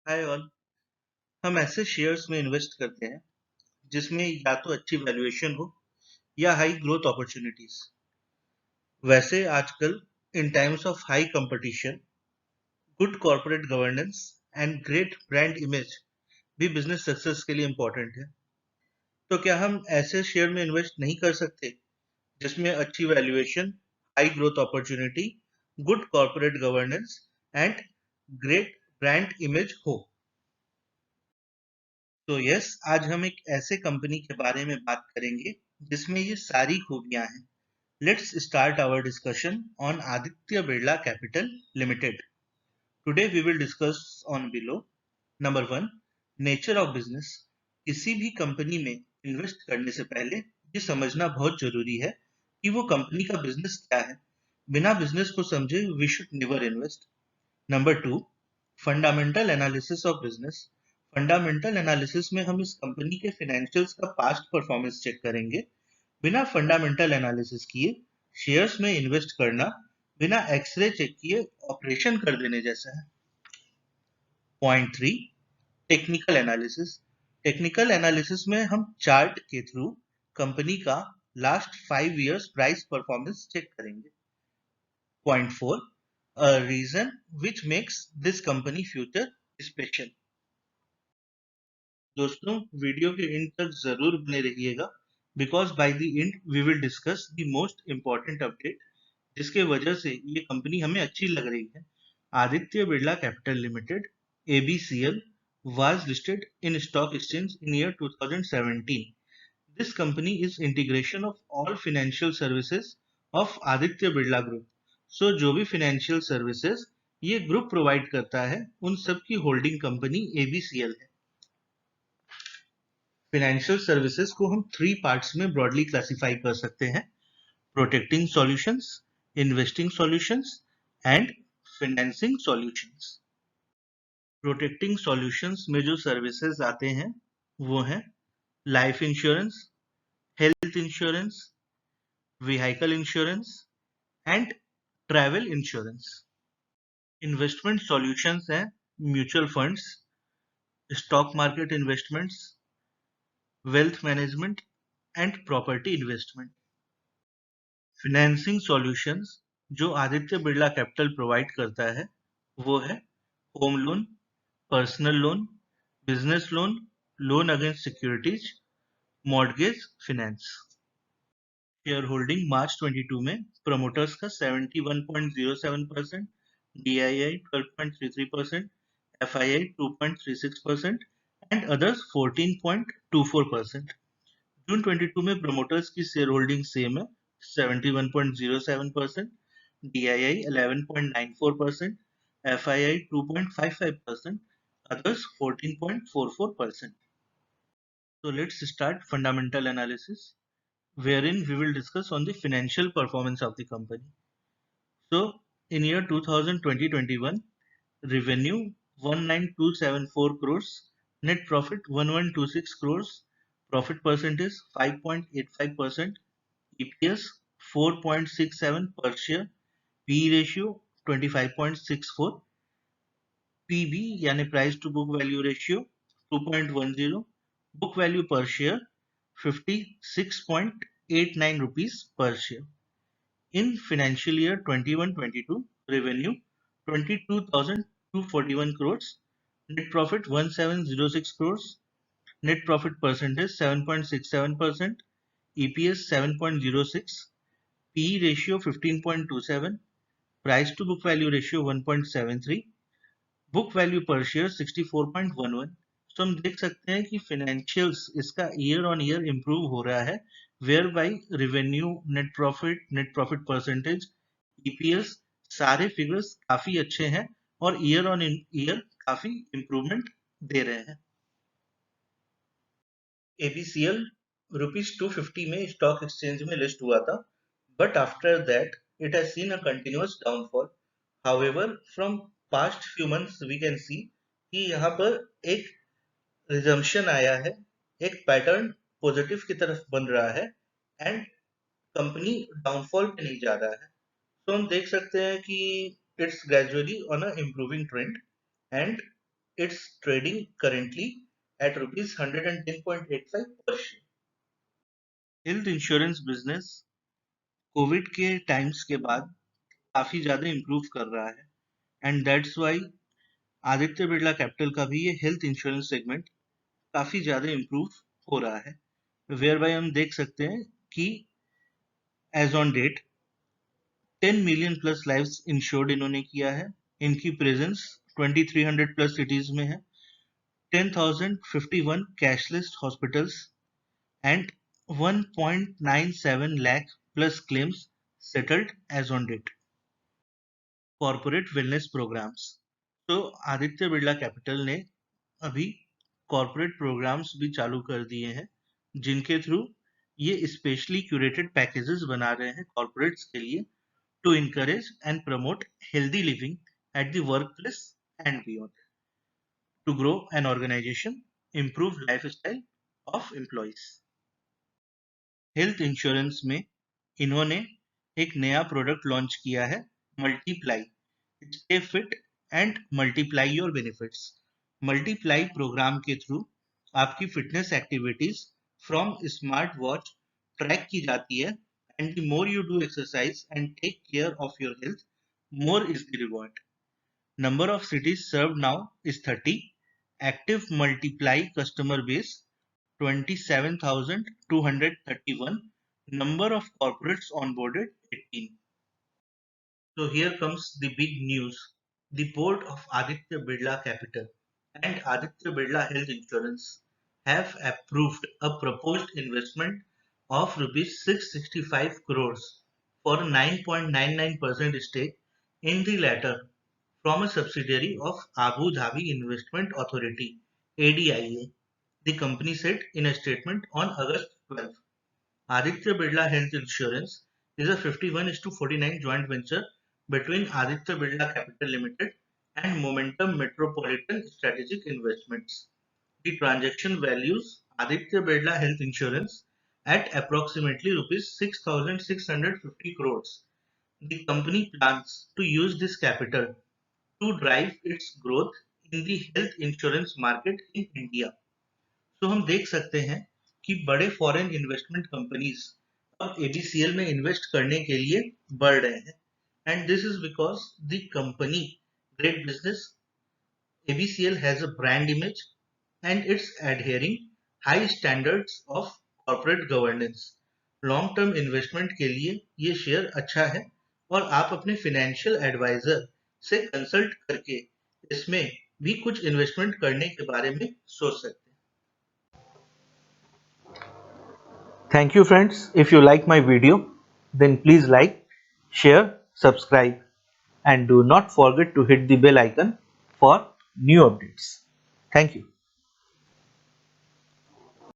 Hi all. हम ऐसे shares में इन्वेस्ट करते हैं जिसमें या तो अच्छी वैल्यूएशन हो या हाई ग्रोथ अपॉर्चुनिटीज। वैसे आजकल in times of high competition, good corporate governance and great brand image भी बिजनेस सक्सेस के लिए इम्पोर्टेंट है। तो क्या हम ऐसे शेयर में इन्वेस्ट नहीं कर सकते जिसमें अच्छी valuation, high growth opportunity, good corporate governance and great brand image हो? तो यस, आज हम एक ऐसे कंपनी के बारे में बात करेंगे जिसमें ये सारी खूबियां हैं। Let's start our discussion on Aditya Birla capital limited. Today we will discuss on below. Number one, nature of business. किसी भी कंपनी में इन्वेस्ट करने से पहले ये समझना बहुत जरूरी है कि वो कंपनी का बिजनेस क्या है। बिना बिजनेस को समझे we should never invest. Number two, fundamental analysis of business. Fundamental analysis में हम इस कंपनी के फाइनेंशियल्स का पास्ट परफॉर्मेंस चेक करेंगे। बिना फंडामेंटल एनालिसिस किए शेयर्स में इन्वेस्ट करना बिना एक्सरे चेक किए ऑपरेशन कर देने जैसा है। Point three, technical analysis. Technical analysis में हम चार्ट के थ्रू कंपनी का last 5 years price performance check करेंगे। Point four, a reason which makes this company future special। दोस्तों, वीडियो के एंड तक जरूर बने रहिएगा because by the end we will discuss the most important update जिसके वजह से ये कंपनी हमें अच्छी लग रही है। Aditya Birla capital limited ABCL was listed in stock exchange in year 2017. This company is integration of all financial services of Aditya Birla Group. So जो भी financial services ये ग्रुप प्रोवाइड करता है उन सब की होल्डिंग कंपनी ABCL है। फाइनेंशियल सर्विसेज को हम 3 पार्ट्स में ब्रॉडली क्लासिफाई कर सकते हैं: protecting solutions, investing solutions and financing solutions. Protecting solutions में जो सर्विसेज आते हैं वो हैं life insurance, health insurance, vehicle insurance and travel insurance. Investment solutions हैं mutual funds, stock market investments, wealth management and property investment. Financing solutions जो Aditya Birla capital provide करता है वो है home loan, personal loan, business loan, loan against securities, mortgage finance. Shareholding March 22 में promoters का 71.07%, DII 12.33%, FII 2.36% and others 14.24%। जून 22 में promoters की share holding same है 71.07%, DII 11.94%, FII 2.55%, others 14.44%. So let's start fundamental analysis, wherein we will discuss on the financial performance of the company. So in year 2020-21, revenue 19274 crores, net profit 1126 crores, profit percentage 5.85%, EPS 4.67 per share, PE ratio 25.64, PB यानी price to book value ratio 2.10, book value per share 56.89 rupees per share. In financial year 21-22, revenue 22,241 crores, net profit 1706 crores, net profit percentage 7.67%, EPS 7.06, PE ratio 15.27, price to book value ratio 1.73, book value per share 64.11। तो हम देख सकते हैं कि financials इसका year on year improve हो रहा है, where by revenue, net profit percentage, EPS सारे फिगर्स काफी अच्छे हैं और ईयर ऑन ईयर काफी इंप्रूवमेंट दे रहे हैं। ABCL ₹250 में स्टॉक एक्सचेंज में लिस्ट हुआ था, but after that it has seen a continuous downfall. However, from past few months we can see कि यहाँ पर एक रिजम्पशन आया है, एक पैटर्न पॉजिटिव की तरफ बन रहा है एंड कंपनी डाउनफॉल पे नहीं जा रहा है। तो हम देख सकते हैं कि it's gradually on a improving trend and It's trading currently at rupees 110.85 per share. Health insurance business Covid के टाइम्स के बाद काफी ज्यादा इम्प्रूव कर रहा है and that's why Aditya Birla capital का भी ये हेल्थ इंश्योरेंस सेगमेंट काफी ज्यादा इम्प्रूव हो रहा है, वेयर बाय हम देख सकते हैं कि as on date 10 million plus lives insured इन्होंने किया है। इनकी प्रेजेंस 2300 प्लस सिटीज में है। 10,051 cashless hospitals and 1.97 lakh plus claims settled as on date. Corporate wellness programs. तो आदित्य बिरला कैपिटल ने अभी कॉर्पोरेट प्रोग्राम्स भी चालू कर दिए हैं, जिनके थ्रू ये स्पेशली क्यूरेटेड पैकेजेस बना रहे हैं कॉर्पोरेट्स के लिए to encourage and promote healthy living at the workplace and beyond. To grow an organization, improve lifestyle of employees. Health insurance में इन्होंने एक नया प्रोडक्ट लॉन्च किया है, multiply stay fit and multiply your benefits. Multiply program के through आपकी fitness activities from smart watch track की जाती है and the more you do exercise and take care of your health, more is the reward. Number of cities served now is 30. Active multiply customer base 27,231. Number of corporates onboarded 18. So here comes the big news. The board of Aditya Birla Capital and Aditya Birla Health Insurance have approved a proposed investment of rupees 665 crores for a 9.99% stake in the latter from a subsidiary of Abu Dhabi Investment Authority (ADIA), the company said in a statement on August 12. Aditya Birla Health Insurance is a 51:49 joint venture between Aditya Birla Capital Limited and Momentum Metropolitan Strategic Investments. The transaction values Aditya Birla Health Insurance at approximately rupees 6,650 crores. The company plans to use this capital to drive its growth in the health insurance market in India. तो हम देख सकते हैं कि बड़े foreign investment companies अब ABCL में invest करने के लिए बढ़ रहे हैं and this is because the company great business ABCL has a brand image and it's adhering high standards of corporate governance. Long term investment के लिए ये शेयर अच्छा है और आप अपने फाइनेंशियल एडवाइजर से कंसल्ट करके इसमें भी कुछ इन्वेस्टमेंट करने के बारे में सोच सकते हैं। Thank you friends. If you like my video, then please like, share, subscribe and do not forget to hit the bell icon for new updates. Thank you.